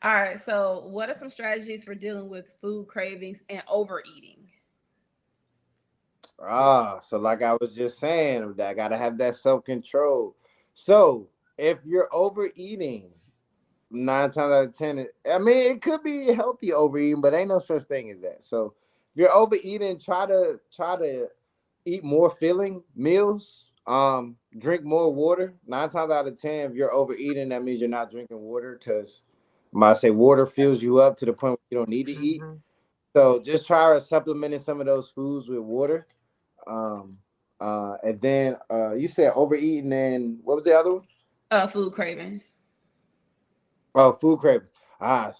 All right. So, what are some strategies for dealing with food cravings and overeating? So like I was just saying, I gotta have that self-control. So if you're overeating, 9 times out of 10, I mean, it could be healthy overeating, but ain't no such thing as that. So if you're overeating, try to eat more filling meals. Drink more water. 9 times out of 10, if you're overeating, that means you're not drinking water, because I say water fills you up to the point where you don't need to eat. Mhm. So just try supplementing some of those foods with water. Um, and then you said overeating, and what was the other one? Food cravings. Oh, food cravings. I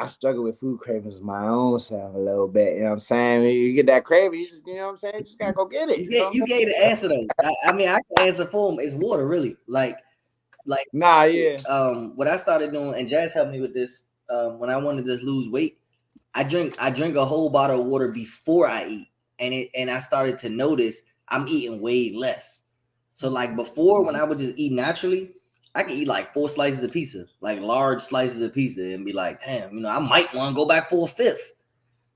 struggle with food cravings my own self a little bit. You know what I'm saying? You get that craving, you just, you know what I'm saying? You just gotta go get it. You You know get what I'm you saying? gave the answer though. I mean, I can answer for him. It's water, really. Like Nah, yeah. what I started doing, and Jazz helped me with this. When I wanted to lose weight, I drink a whole bottle of water before I eat, and I started to notice I'm eating way less. So like before, when I would just eat naturally, I could eat like 4 slices of pizza, like large slices of pizza, and be like, damn, I might want to go back for a fifth.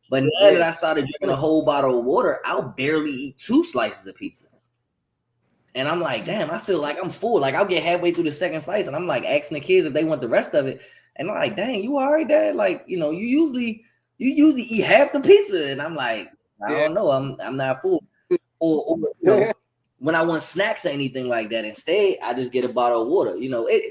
But now that Yeah. I started drinking a whole bottle of water, I'll barely eat 2 slices of pizza. And I'm like, damn, I feel like I'm full. Like I'll get halfway through the second slice, and I'm like asking the kids if they want the rest of it. And I'm like, dang, you all right, Dad? Like, you usually eat half the pizza, and I'm like, I Yeah. don't know, I'm not full. Or when I want snacks or anything like that, instead I just get a bottle of water.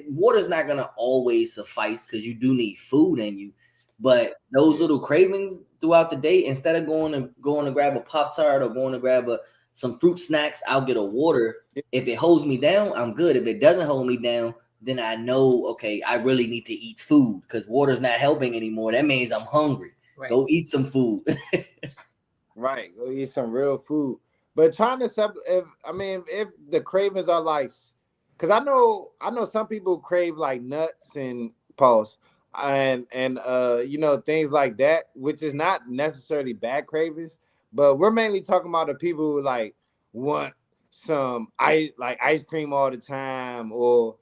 Water's not gonna always suffice because you do need food in you. But those little cravings throughout the day, instead of going to grab a Pop-Tart or going to grab some fruit snacks, I'll get a water. If it holds me down, I'm good. If it doesn't hold me down, then I know, okay, I really need to eat food because water's not helping anymore. That means I'm hungry. Right. Go eat some food. Right. Go eat some real food. But trying to if I mean if the cravings are like, because I know some people crave like nuts and pulse and things like that, which is not necessarily bad cravings, but we're mainly talking about the people who like want some ice cream all the time, or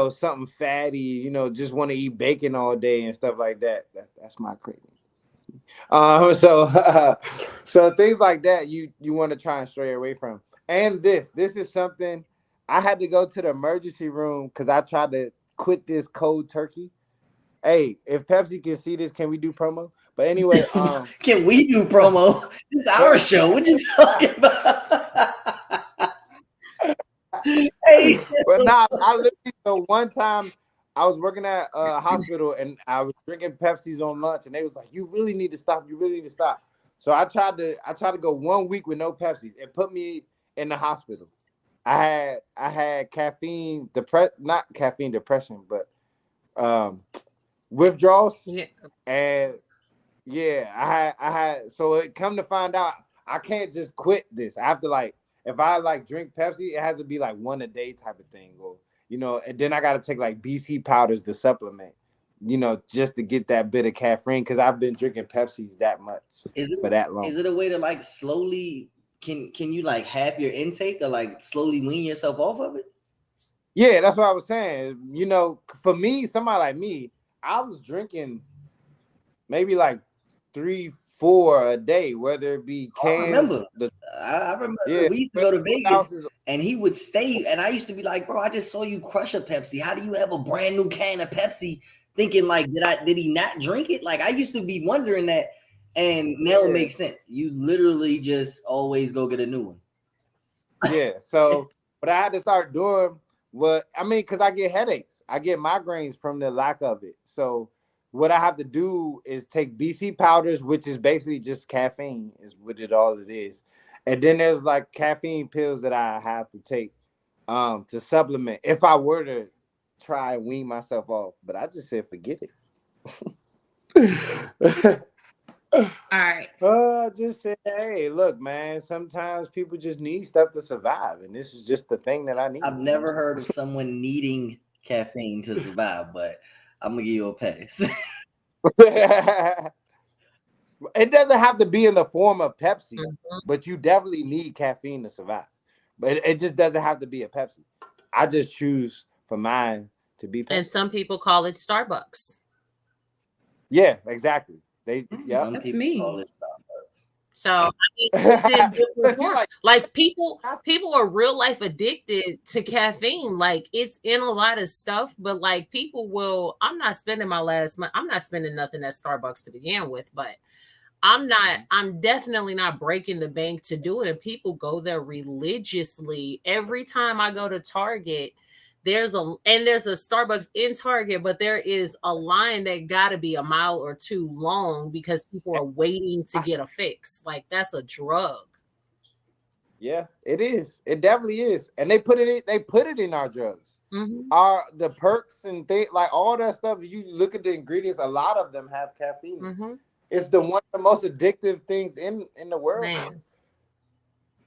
something fatty, just want to eat bacon all day and stuff like that. That's my craving. So so things like that you want to try and stray away from. And this is something I had to go to the emergency room because I tried to quit this cold turkey. Hey, if Pepsi can see this, can we do promo? But anyway, Can we do promo? This is our but show. What you talking about? Hey, but nah, I literally, so one time I was working at a hospital and I was drinking Pepsis on lunch, and they was like, "You really need to stop. You really need to stop." So I tried to go 1 week with no Pepsis. It put me in the hospital. I had not caffeine depression, but um withdrawals. Yeah. And yeah, I had so it come to find out I can't just quit this. I have to, like, if I like drink Pepsi, it has to be like one a day type of thing, or and then I gotta take like BC powders to supplement, just to get that bit of caffeine, because I've been drinking Pepsis that much is it for that long. is it a way to like slowly can you like have your intake or like slowly wean yourself off of it? Yeah, that's what I was saying. For me, somebody like me, I was drinking maybe like 3, 4 a day, whether it be I cans, remember. I remember yeah, we used to go to Vegas ounces. and he would stay, and I used to be like, bro, I just saw you crush a Pepsi. How do you have a brand new can of Pepsi? Thinking like, did he not drink it? Like I used to be wondering that, and now it Yeah, makes sense. You literally just always go get a new one. yeah. So what I had to start doing, because I get headaches, I get migraines from the lack of it. So what I have to do is take BC powders, which is basically just caffeine, is what it is. And then there's like caffeine pills that I have to take to supplement if I were to try and wean myself off. But I just said forget it. All right. I just said, hey, look, man, sometimes people just need stuff to survive, and this is just the thing that I I've need, never heard of someone needing caffeine to survive, but I'm gonna give you a pass. It doesn't have to be in the form of Pepsi, Mhm. but you definitely need caffeine to survive. But it just doesn't have to be a Pepsi. I just choose for mine to be And Pepsi. some people call it Starbucks. Yeah, exactly. Yeah. Some That's people me. call it stuff. So I mean, it's in different forms. like, Like people are real life addicted to caffeine. Like it's in a lot of stuff, but like people will. I'm not spending my last month. I'm not spending nothing at Starbucks to begin with, but I'm definitely not breaking the bank to do it. And people go there religiously. Every time I go to Target, there's a Starbucks in Target, but there is a line that gotta be a mile or two long because people are waiting to get a fix. Like that's a drug. yeah, it is. It definitely is. And they put it in our drugs. Mm-hmm. The perks and things like all that stuff. You look at the ingredients, a lot of them have caffeine. Mm-hmm. It's one of the most addictive things in the world. Man.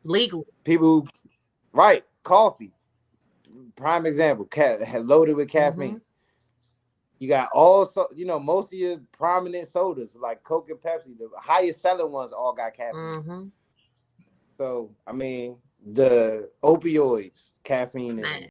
Legal. People, right? Coffee, prime example, loaded with caffeine. Mm-hmm. You got most of your prominent sodas like Coke and Pepsi, the highest selling ones all got caffeine. Mm-hmm. So I mean, the opioids, caffeine, and